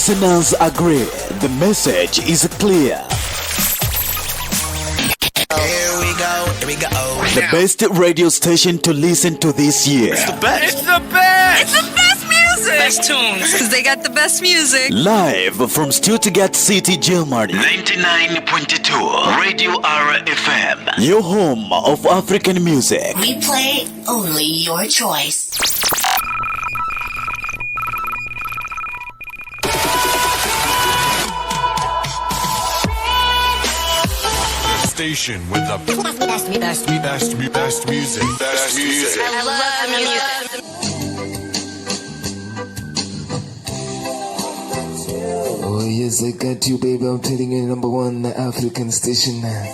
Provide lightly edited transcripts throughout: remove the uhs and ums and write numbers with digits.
listeners agree. The message is clear. Here we go. The best radio station to listen to this year. It's the best. It's the best. It's the best music. Best tunes. Because they got the best music. Live from Stuttgart City, Germany. 99.2 Radio RFM. Your home of African music. We play only your choice. Station with the best music. I love music. Oh yes, I got you, baby. I'm telling you, number one African station. Yeah,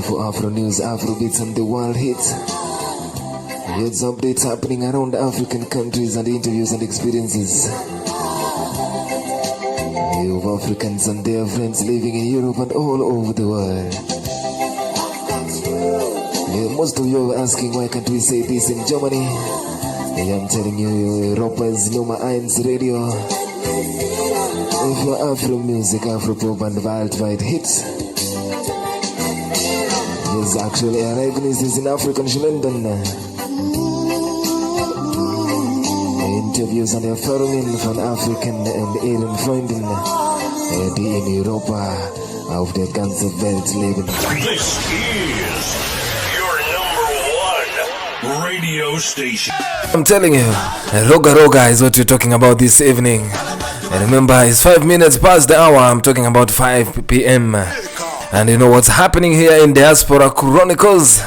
for Afronews, Afrobeats, and the world hits. Here's updates happening around the African countries and interviews and experiences. Of Africans and their friends living in Europe and all over the world. Yeah, most of you are asking why can't we say this in Germany? Yeah, I'm telling you, Europa's Nummer 1 Radio. Für Afromusic, Afropop and worldwide hits. Yes, actually ereignisses in African Ländern. Interviews und Erfahrungen von Afrikan und ihren Freunden, die in Europa auf der ganzen Welt leben. This is your number 1 radio station. I'm telling you, Roga Roga is what we're talking about this evening. And remember, it's 5 minutes past the hour. I'm talking about 5 p.m. And you know what's happening here in Diaspora Chronicles?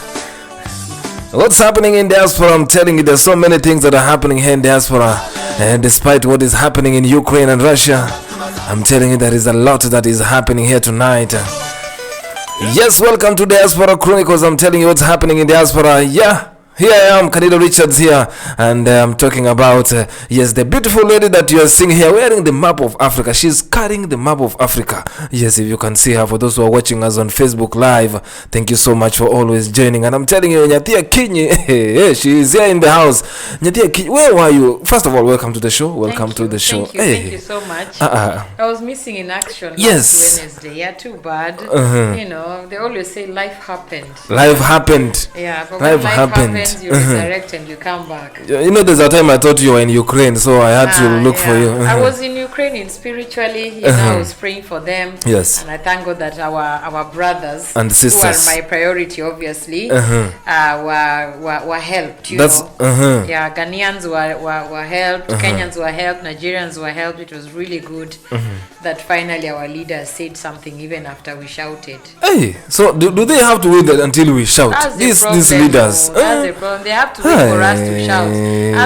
What's happening in Diaspora? I'm telling you, there's so many things that are happening here in Diaspora. And despite what is happening in Ukraine and Russia, I'm telling you, there is a lot that is happening here tonight. Yes, welcome to Diaspora Chronicles. I'm telling you what's happening in Diaspora. Yeah. Here I am, Candido Richards here, and I'm talking about, yes, the beautiful lady that you are seeing here wearing the map of Africa. She's carrying the map of Africa. Yes, if you can see her, for those who are watching us on Facebook Live, thank you so much for always joining. And I'm telling you, Nyatia Kinyi, she is here in the house. Nyatia Kinyi, where were you? First of all, welcome to the show. Welcome to the show. Thank you so much. I was missing in action last Wednesday. Yeah, too bad. You know, they always say life happened. Life happened. Yeah, but life happened. You resurrect and you come back. You know, there's a time I thought you were in Ukraine, so I had to look for you. I was in Ukraine spiritually. You know, I was praying for them. Yes. And I thank God that our brothers and sisters, who are my priority, obviously, were helped. You know. Yeah, Ghanaians were helped. Kenyans were helped. Nigerians were helped. It was really good that finally our leaders said something even after we shouted. Hey, so do they have to wait until we shout? These leaders. That's the problem. They have to wait for us to shout.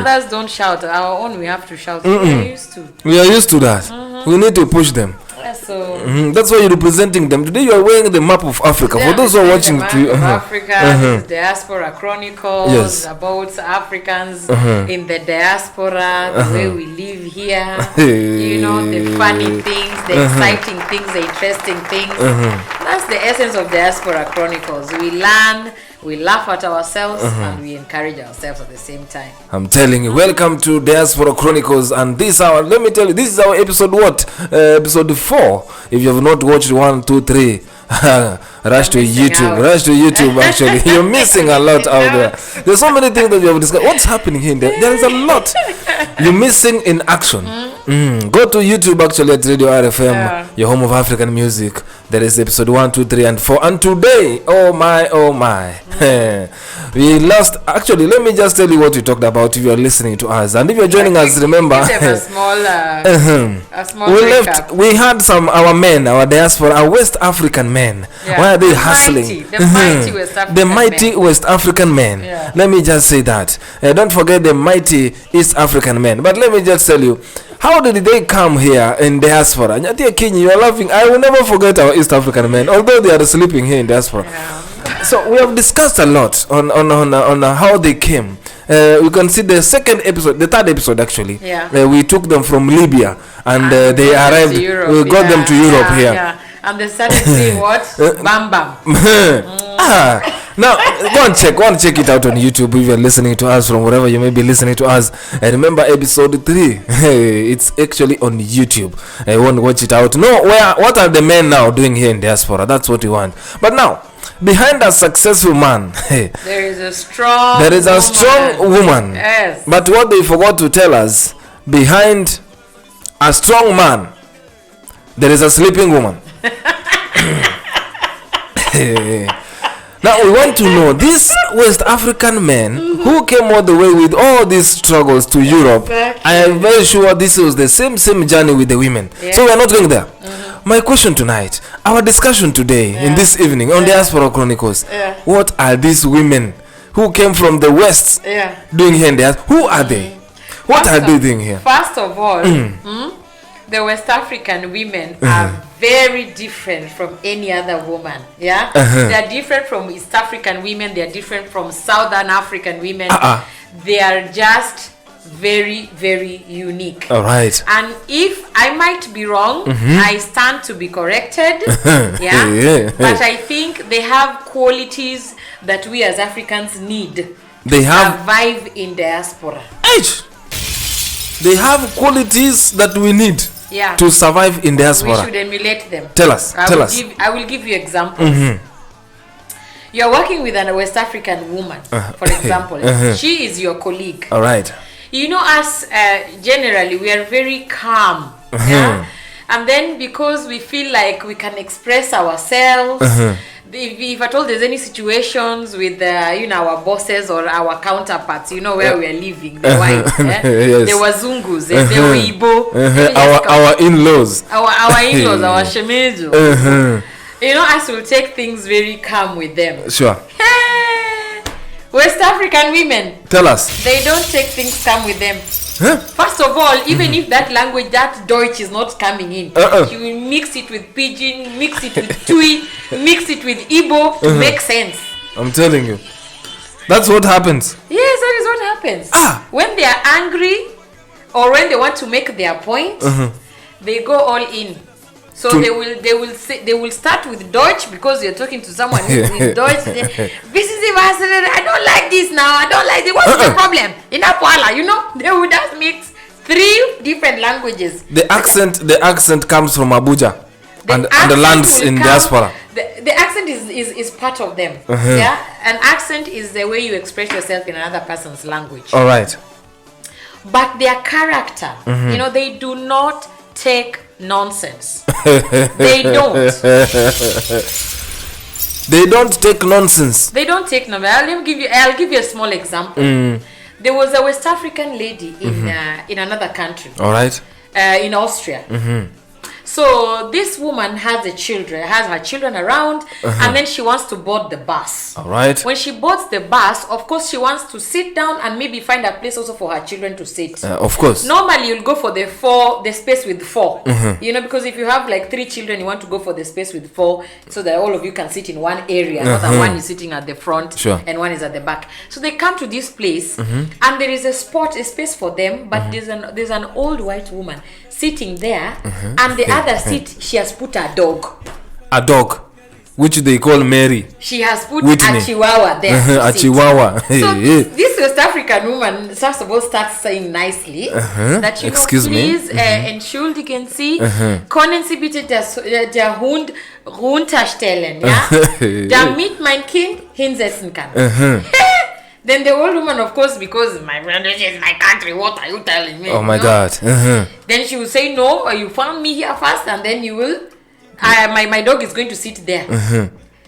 Others don't shout. Our own, we have to shout. We are used to. We are used to that. We need to push them. So that's why you're representing them. Today you are wearing the map of Africa. For those who are watching, Africa, this is Diaspora Chronicles, about Africans in the diaspora, the way we live here. You know, the funny things, the exciting things, the interesting things. That's the essence of Diaspora Chronicles. We learn, we laugh at ourselves, and we encourage ourselves at the same time. I'm telling you, welcome to Diaspora Chronicles, and this hour, let me tell you, this is our episode episode 4. If you have not watched 1, 2, 3, rush to YouTube. Actually, you're missing a lot out there. There's so many things that you have discussed. What's happening here? There is a lot you're missing in action. Go to YouTube, actually, at Radio RFM, your home of African music. There is episode 1, 2, 3, and 4. And today, oh my, we lost. Actually, let me just tell you what we talked about if you are listening to us. And if you're joining us, remember, a small we had our men, our diaspora, our West African men. Why are they hustling? The mighty West African men. Let me just say that. Don't forget the mighty East African men. But let me just tell you, how did they come here in diaspora? Nyatia Kinyi, you are laughing. I will never forget our East African men, although they are sleeping here in diaspora. So we have discussed a lot on how they came. We can see the third episode actually. We took them from Libya and they arrived. We got them to Europe here. And they started saying what? Bam bam. Now, go and check it out on YouTube if you're listening to us from wherever you may be listening to us. And remember episode 3, it's actually on YouTube. I want to watch it out. No, what are the men now doing here in diaspora? That's what we want. But now, behind a successful man, there is a strong woman. Yes. But what they forgot to tell us, behind a strong man, there is a sleeping woman. Now we want to know, these West African men who came all the way with all these struggles to Europe, I am very sure this was the same journey with the women. So we are not going there. My question tonight, our discussion today in this evening on Diaspora Chronicles, what are these women who came from the West doing here in the Who are they? What are they doing here? First of all, the West African women are very different from any other woman. They are different from East African women. They are different from Southern African women. They are just very, very unique. All right. And if I might be wrong, I stand to be corrected. But I think they have qualities that we as Africans need to survive in diaspora. They have qualities that we need to survive in diaspora. We should emulate them. Tell us. I will give you examples. You're working with a West African woman, for example. She is your colleague. All right. You know, us generally, we are very calm. And then because we feel like we can express ourselves, if at all there's any situations with our bosses or our counterparts, where we are living, the whites, the wazungus, the Weibo, our in-laws, our in-laws, our shemejo. Us will take things very calm with them. Sure. West African women, tell us. They don't take things calm with them. First of all, even if that language, that Deutsch is not coming in, you will mix it with Pidgin, mix it with Tui, mix it with Igbo to make sense. I'm telling you. That's what happens. Yes, that is what happens. When they are angry or when they want to make their point, they go all in. So they will start with Deutsch because you're talking to someone who is Deutsch. This is I don't like this now. I don't like this. What's the problem? In Apuala, they would just mix 3 different languages. The accent comes from Abuja and the lands in diaspora. The accent is part of them. An accent is the way you express yourself in another person's language. All right. But their character, they do not take nonsense. They don't. They don't take nonsense. They don't take nonsense. I'll give you a small example. There was a West African lady in another country. All right. In Austria. So this woman has her children around, and then she wants to board the bus. All right. When she boards the bus, of course, she wants to sit down and maybe find a place also for her children to sit. Of course. Normally, you'll go for the space with 4. Because if you have like 3 children, you want to go for the space with 4 so that all of you can sit in one area. Not that one is sitting at the front and one is at the back. So they come to this place, and there is a space for them, but there's an old white woman sitting there, and the other seat she has put a dog. A dog, which they call Mary. She has put Whitney. a chihuahua there. A chihuahua. So this West African woman first of all starts saying nicely that Excuse please me. entschuldigen Sie, können Sie bitte der Hund runterstellen, damit mein Kind hinsetzen kann. Then the old woman, of course, because my friend, this is my country, what are you telling me? Oh my God. Then she will say, no, you found me here first, and then you will, my dog is going to sit there.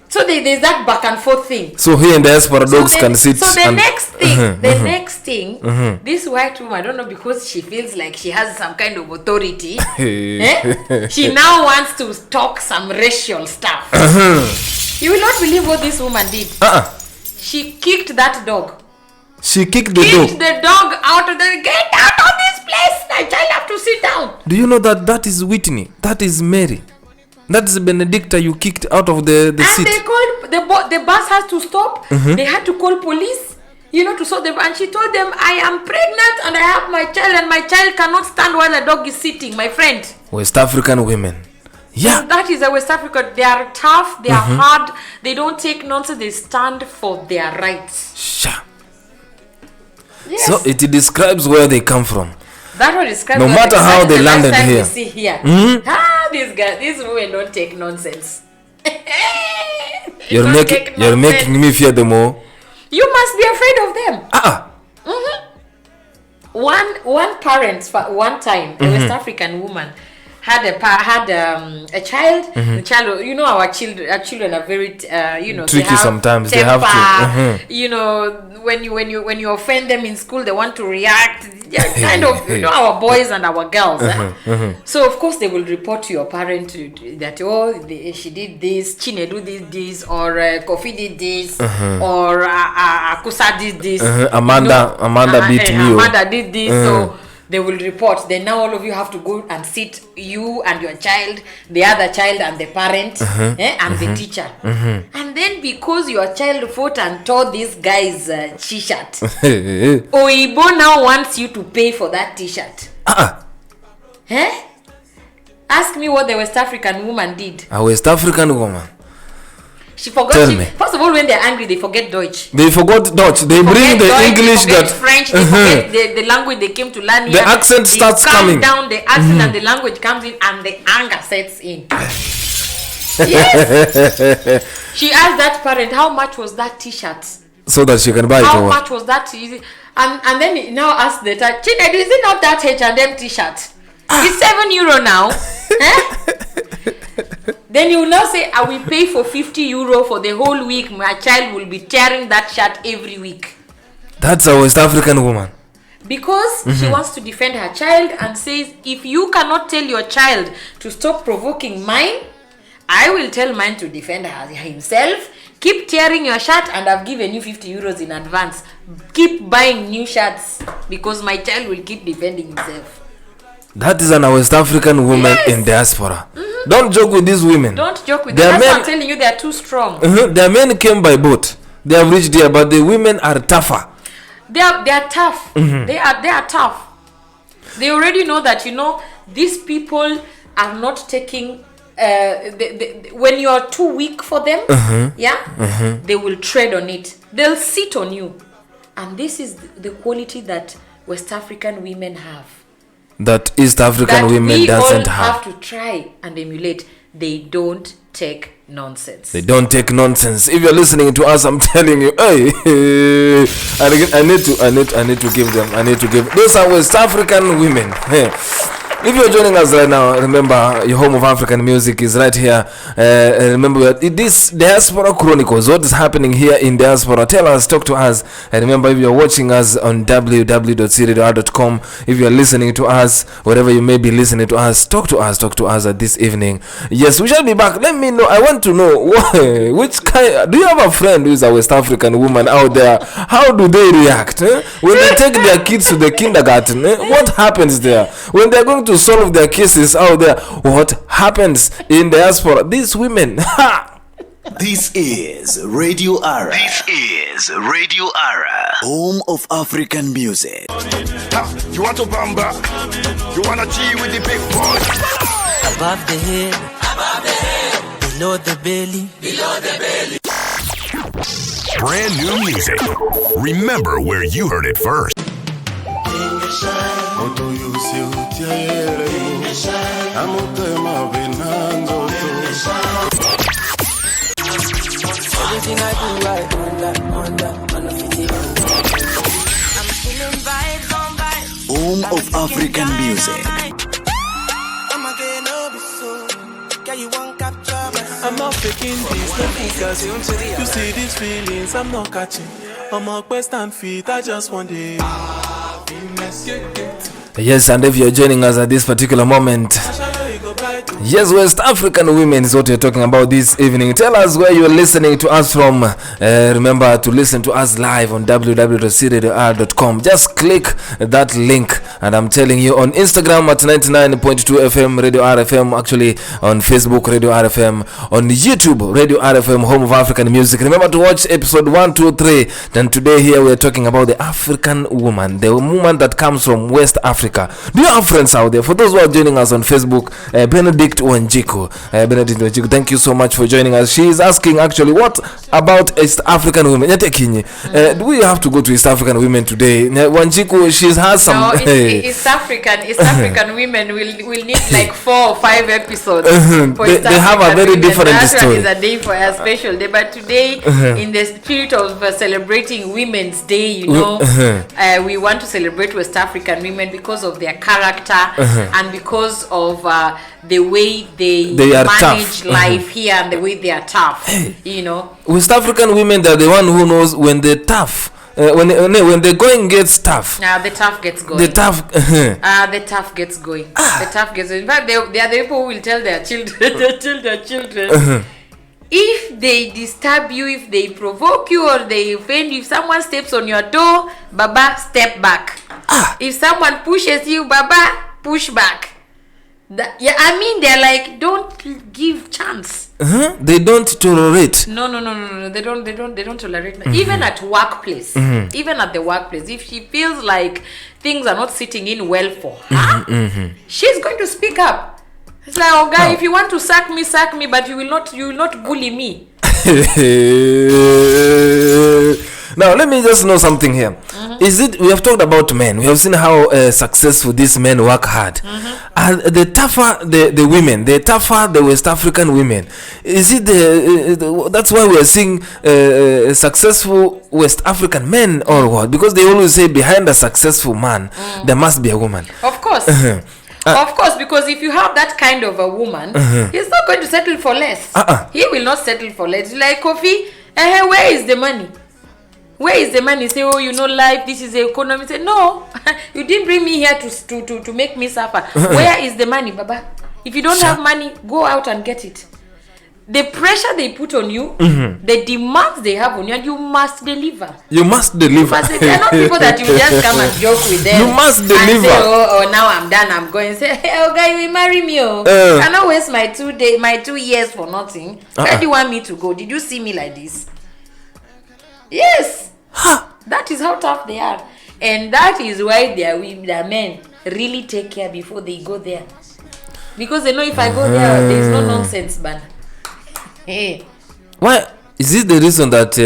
So there's that back and forth thing. So here in diaspora, dogs can sit. So the next thing, this white woman, I don't know, because she feels like she has some kind of authority, she now wants to talk some racial stuff. You will not believe what this woman did. She kicked that dog. She kicked the dog out of get out of this place. My child have to sit down. Do you know that is Whitney? That is Mary. That is Benedicta you kicked out of the seat. And they called the bus has to stop. They had to call police, to sort them. And she told them, I am pregnant and I have my child, and my child cannot stand while the dog is sitting. My friend. West African women, Yeah. That is a West Africa. They are tough, they are hard, they don't take nonsense, they stand for their rights. Sure. Yes. So it describes where they come from. That one describes No matter how they landed lifestyle here. we see here. These guys, these women don't take nonsense. You're making me fear them more. You must be afraid of them. One parent, one time, a West African woman had a child. The child, our children are very, Tricky they have sometimes. Temper, they have to. When you offend them in school, they want to react. Yeah, kind of, our boys and our girls. So of course they will report to your parent that she did this, Chinedu did this, or Kofi did this, or Akusa did this. Amanda beat me. Amanda did this. So they will report. Then now all of you have to go and sit, you and your child, the other child and the parent, and the teacher. And then because your child fought and tore this guy's t-shirt, Oibo now wants you to pay for that t-shirt. Ask me what the West African woman did. A West African woman? She forgot. First of all, when they're angry, they forget Deutsch. They forgot Dutch. They bring the Deutsch, English they forget that French. They forget the language they came to learn here. The accent starts coming. Down the accent and the language comes in, and the anger sets in. Yes. She asked that parent, how much was that t-shirt? So that she can buy it. How much was that? And then he now asked the child, Chinedu, is it not that H&M t-shirt? It's €7 now. Then you will now say, I will pay for €50 for the whole week. My child will be tearing that shirt every week. That's a West African woman. Because she wants to defend her child and says, if you cannot tell your child to stop provoking mine, I will tell mine to defend himself. Keep tearing your shirt, and I've given you €50 in advance. Keep buying new shirts because my child will keep defending himself. That is an West African woman in diaspora. Don't joke with these women. Don't joke with them. That's why I'm telling you, they are too strong. Their men came by boat. They have reached here, but the women are tougher. They are tough. They are tough. They already know that these people are not taking. When you are too weak for them, they will tread on it. They'll sit on you, and this is the quality that West African women have. That East African women doesn't have. We all have to try and emulate. They don't take nonsense. They don't take nonsense. If you're listening to us, I'm telling you, hey, I need to give them. Those are West African women. Hey. If you're joining us right now, remember your home of African music is right here. Remember this Diaspora Chronicles. What is happening here in Diaspora? Tell us, talk to us. And remember, if you're watching us on www.cdr.com, if you're listening to us, wherever you may be listening to us, talk to us at this evening. Yes, we shall be back. Let me know. I want to know which kind. Do you have a friend who is a West African woman out there? How do they react when they take their kids to the kindergarten? What happens there when they're going to solve their cases out there? What happens in diaspora? These women. This is Radio Ara. Home of African music. You want to bamba? You want to G with the big boys? Above the head, below the belly. Brand new music. Remember where you heard it first. Everything I do, on the 50. I'm feeling vibes on vibes. Home of African music. I'm not faking this, no figures. You see these feelings, I'm not catching. I'm on quest and feet, I just want it. Yes, and if you're joining us at this particular moment, yes, West African women is what we're talking about this evening. Tell us where you're listening to us from. Remember to listen to us live on www.cdr.com. Just click that link, and I'm telling you, on Instagram at 99.2 FM Radio RFM, actually on Facebook Radio RFM, on YouTube Radio RFM Home of African Music. Remember to watch episode 1, 2, 3. Then today here we're talking about the African woman, the woman that comes from West Africa. Do you have friends out there? For those who are joining us on Facebook, Bernard Benedict Wanjiku. Benedict Wanjiku, thank you so much for joining us. She is asking actually, what about East African women? Do we have to go to East African women today? Wanjiku, she has some. No, East African women will need like 4 or 5 episodes. They have a very different story. Is a day for a special day, but today, in the spirit of celebrating Women's Day, you know, we want to celebrate West African women because of their character and because of the way they manage life here and the way they are tough. You know, West African women, they're the one who knows when they're tough. When the going gets tough, the tough gets going. The tough gets going. The tough gets going. In fact, they are the people who will tell their children, if they disturb you, if they provoke you or they offend you, if someone steps on your toe, Baba, step back. If someone pushes you, Baba, push back. I mean, they're like, don't give chance. They don't tolerate. No. They don't tolerate. Even at workplace, even at the workplace, if she feels like things are not sitting in well for her, she's going to speak up. It's like, oh guy, if you want to sack me, but you will not bully me. Now let me just know something here. We have talked about men. We have seen how successful these men work hard. And the tougher the women, the tougher the West African women. Is it that's why we are seeing successful West African men or what? Because they always say behind a successful man there must be a woman. Of course. Of course, because if you have that kind of a woman, he's not going to settle for less. He will not settle for less. Like Kofi, where is the money? Where is the money? Say, oh, you know, life, this is the economy. Say, no, you didn't bring me here to make me suffer. Where is the money, Baba? If you don't have money, go out and get it. The pressure they put on you, the demands they have on you, and you must deliver. You must deliver. They're not people that you just come and joke with them. You must deliver. And say, oh, now I'm done. I'm going. Say, hey, oh, guy, you will marry me. I cannot waste my 2 years for nothing. Where do you want me to go? Did you see me like this? Yes. That is how tough they are. And that is why their men really take care before they go there. Because they know if I go there is no nonsense, man. Hey. Why is it the reason that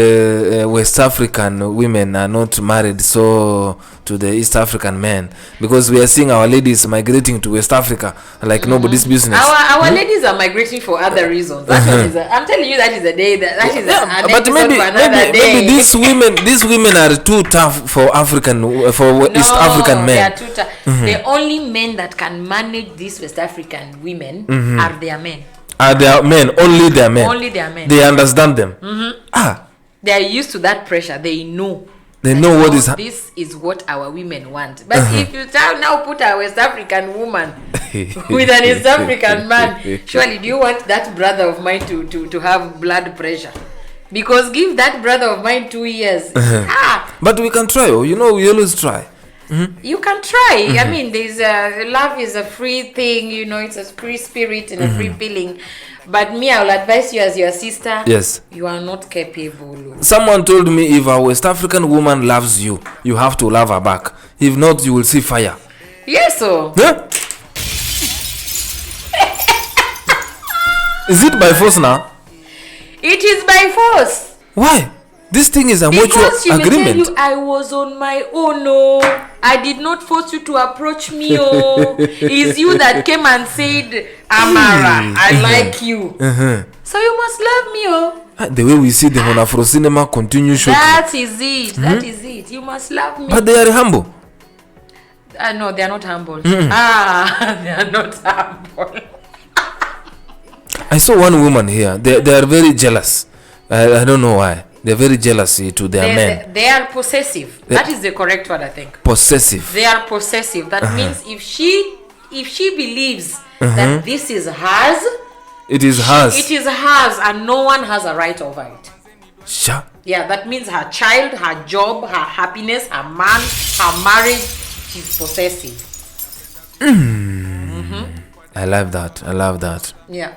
West African women are not married so to the East African men? Because we are seeing our ladies migrating to West Africa like nobody's business. Our ladies are migrating for other reasons. I'm telling you, that is a day but maybe these women are too tough for East African men. They are too tough. The only men that can manage these West African women are their men. Are their men, only their men. Only their men. They understand them. They are used to that pressure. They know. What is this is what our women want. But if you now put a West African woman with an East African man, surely do you want that brother of mine to have blood pressure? Because give that brother of mine 2 years. But we can try. You know, we always try. You can try. I mean, love is a free thing, you know, it's a free spirit and a free feeling. But me, I will advise you as your sister. Yes. You are not capable. Someone told me if a West African woman loves you, you have to love her back. If not, you will see fire. Yes, so. Yeah? Is it by force now? It is by force. Why? This thing is a mutual agreement. Because I was on my own. Oh, I did not force you to approach me. Oh, it's you that came and said, Amara, I like you. So you must love me. Oh, the way we see them on Afro Cinema continue shooting. That is it. That is it. You must love me. But they are humble. No, they are not humble. They are not humble. I saw one woman here. They are very jealous. I don't know why. They're very jealous to their men. They are possessive. That is the correct word, I think. Possessive. They are possessive. That means if she believes that this is hers, it is hers. It is hers, and no one has a right over it. Sure. Yeah, that means her child, her job, her happiness, her man, her marriage. She's possessive. I love that. Yeah.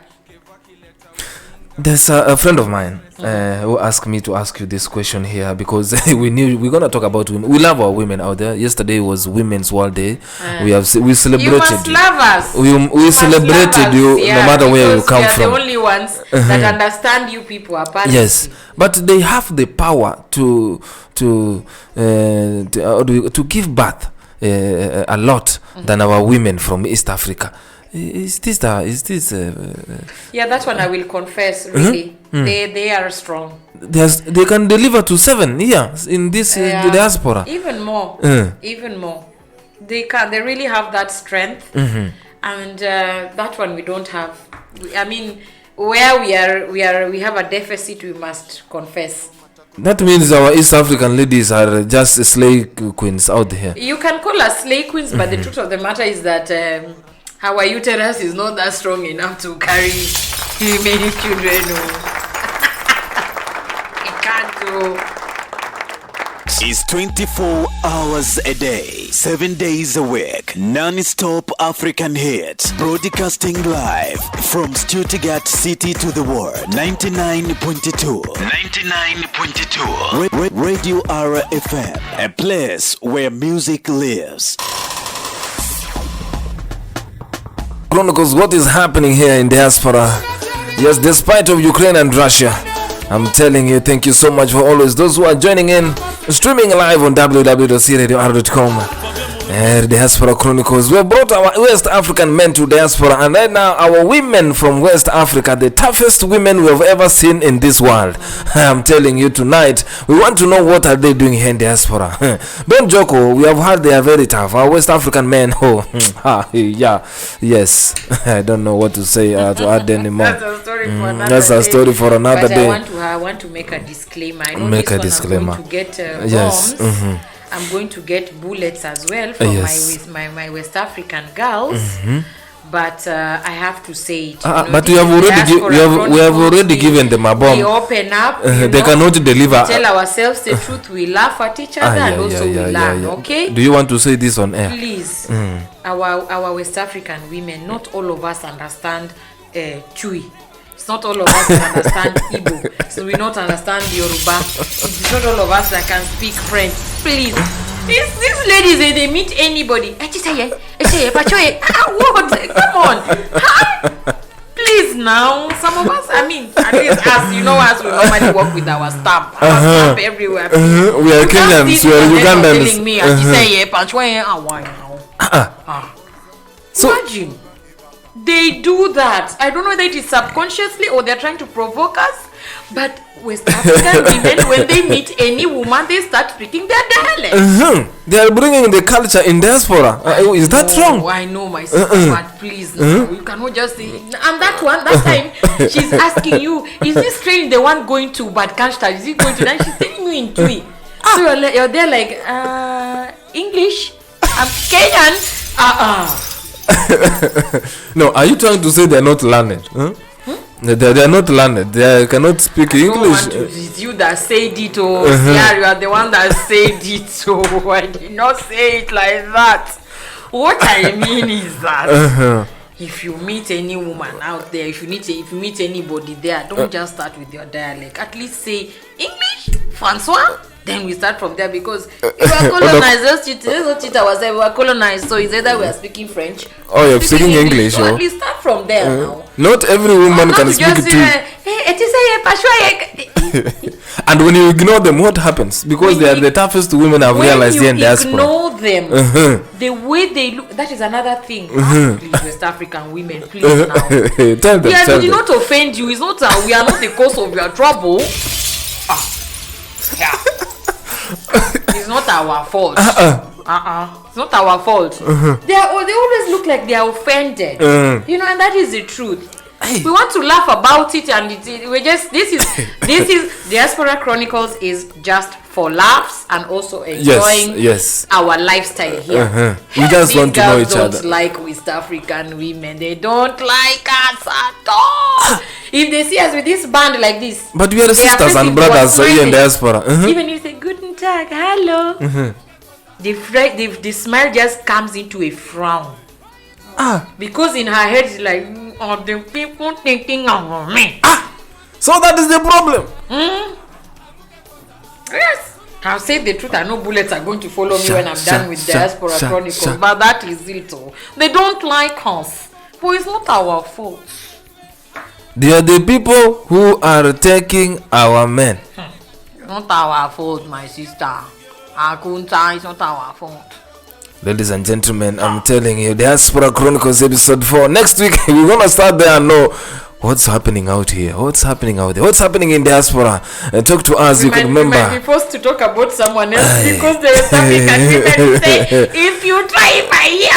There's a friend of mine who asked me to ask you this question here because we knew we're gonna talk about women. We love our women out there. Yesterday was Women's World Day. We celebrated. You must love us. We celebrated you, no matter where you come from. We are the only ones that understand you people. Apparently. Yes, but they have the power to give birth a lot than our women from East Africa. Is this? Yeah, that one I will confess. Really, they are strong. They can deliver to 7 years in this diaspora. Even more. Even more. They can. They really have that strength, and that one we don't have. I mean, where we have a deficit. We must confess. That means our East African ladies are just slave queens out here. You can call us slave queens, but the truth of the matter is that. Our uterus is not that strong enough to carry many children. It can't do. It's 24 hours a day, 7 days a week, non-stop African hits, broadcasting live from Stuttgart city to the world. 99.2 Radio RFM, a place where music lives. Chronicles, what is happening here in diaspora? Yes, despite of Ukraine and Russia, I'm telling you, thank you so much for always those who are joining in, streaming live on www.cradior.com. Diaspora Chronicles. We have brought our West African men to diaspora, and right now our women from West Africa, the toughest women we have ever seen in this world. I'm telling you tonight, we want to know what are they doing here in diaspora. Don't joke, we have heard they are very tough. Our West African men, yes. I don't know what to say to add anymore. That's a story for another day. I want to make a disclaimer. I know make this a disclaimer. I'm going to get yes. bombs. I'm going to get bullets as well from my West African girls, but I have to say it. But we have already given them a bomb. We open up. They cannot deliver. We tell ourselves the truth. We laugh at each other and also we learn. Okay. Do you want to say this on air? Please, our West African women. Not all of us understand Chui. It's not all of us that understand Igbo, so we don't understand Yoruba. It's not all of us that can speak French. Please, these ladies, they meet anybody. What? Come on. Please now, some of us, I mean, at least us, you know us, we normally work with our stamp. Our stamp everywhere. We are Kenyans, we are Ugandans. Telling me, so imagine. They do that. I don't know whether it is subconsciously or they're trying to provoke us. But West African women, when they meet any woman, they start speaking their dialect. They are bringing the culture in diaspora. Is that wrong? I know my sister, but please, you cannot just say. And that time, she's asking you, is this train the one going to Bad Kanstad? Is it going to? And she's telling you in Twi. So you're there like, English? I'm Kenyan? No, are you trying to say they're not learned? They are not learned. They cannot speak English. It's you that said it, or yeah, you are the one that said it. So I did not say it like that. What I mean is that if you meet any woman out there, if you meet anybody there, don't just start with your dialect. At least say English, Francois. Then we start from there, because if we are colonized, we were colonized, so it's either we are speaking French or you're speaking English. So at least start from there now. Not every woman can speak it too. And when you ignore them, what happens? Because they are the toughest women I've realized here in diaspora. Ignore them, the way they look, that is another thing. Please, West African women, please now. Tell them. We did not offend you. It's not. We are not the cause of your trouble. Yeah. It's not our fault. It's not our fault. They always look like they are offended. You know, and that is the truth. We want to laugh about it, and this is Diaspora Chronicles is just for laughs and also enjoying our lifestyle here. We just want to know each other. Don't like West African women. They don't like us at all. If they see us with this band like this, but we are sisters and brothers here in diaspora. Even if they say Guten Tag, hello, the smile just comes into a frown. Because in her head it's like, the people thinking of me. So that is the problem. Yes. I'll say the truth. I know bullets are going to follow me when I'm done with Diaspora Chronicles, but that is it. They don't like us, but it's not our fault. They are the people who are taking our men. It's not our fault, my sister. Akunta, it's not our fault. Ladies and gentlemen, I'm telling you, Diaspora Chronicles episode 4. Next week, we're gonna start there and know what's happening out here. What's happening out there? What's happening in Diaspora? Talk to us. You can remember. We might be forced to talk about someone else because there is something that women say. If you try my ear,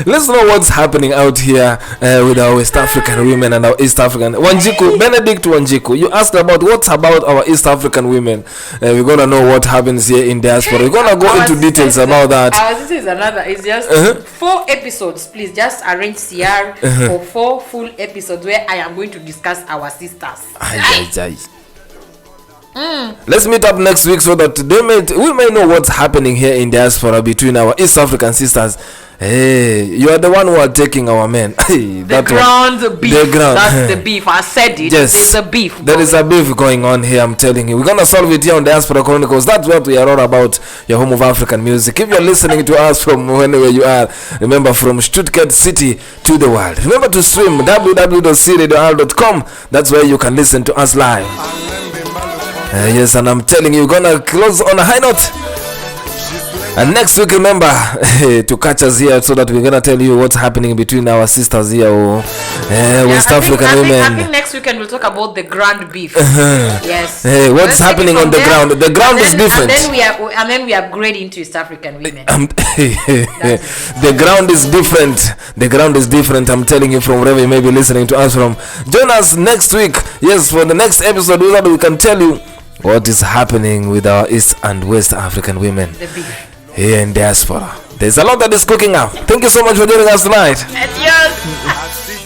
let's know what's happening out here with our West African women and our East African. Wanjiku, Benedict Wanjiku, you asked about what's about our East African women. We're gonna know what happens here in Diaspora. We're gonna go into details about that. This is another. It's just 4 episodes. Please just arrange CR for 4 full episodes where I am going to discuss our sisters. Let's meet up next week so that we may know what's happening here in Diaspora between our East African sisters. Hey, you are the one who are taking our men. The beef. That's the beef. I said it. Yes. There's a beef. There is a beef going on here, I'm telling you. We're going to solve it here on Diaspora Chronicles. That's what we are all about, your home of African music. If you're listening to us from anywhere you are, remember, from Stuttgart city to the world. Remember to stream www.cradior.com. That's where you can listen to us live. Yes, and I'm telling you, we're going to close on a high note. And next week, remember to catch us here so that we're gonna tell you what's happening between our sisters here, West African women. I think next weekend we'll talk about the ground beef. Yes. Hey, what's happening on the ground? The ground is different. And then we upgrade into East African women. The ground is different. The ground is different. I'm telling you, from wherever you may be listening to us from. Join us next week. Yes, for the next episode, so that we can tell you what is happening with our East and West African women. The beef. Here in Diaspora. There's a lot that is cooking up. Thank you so much for joining us tonight. Adios.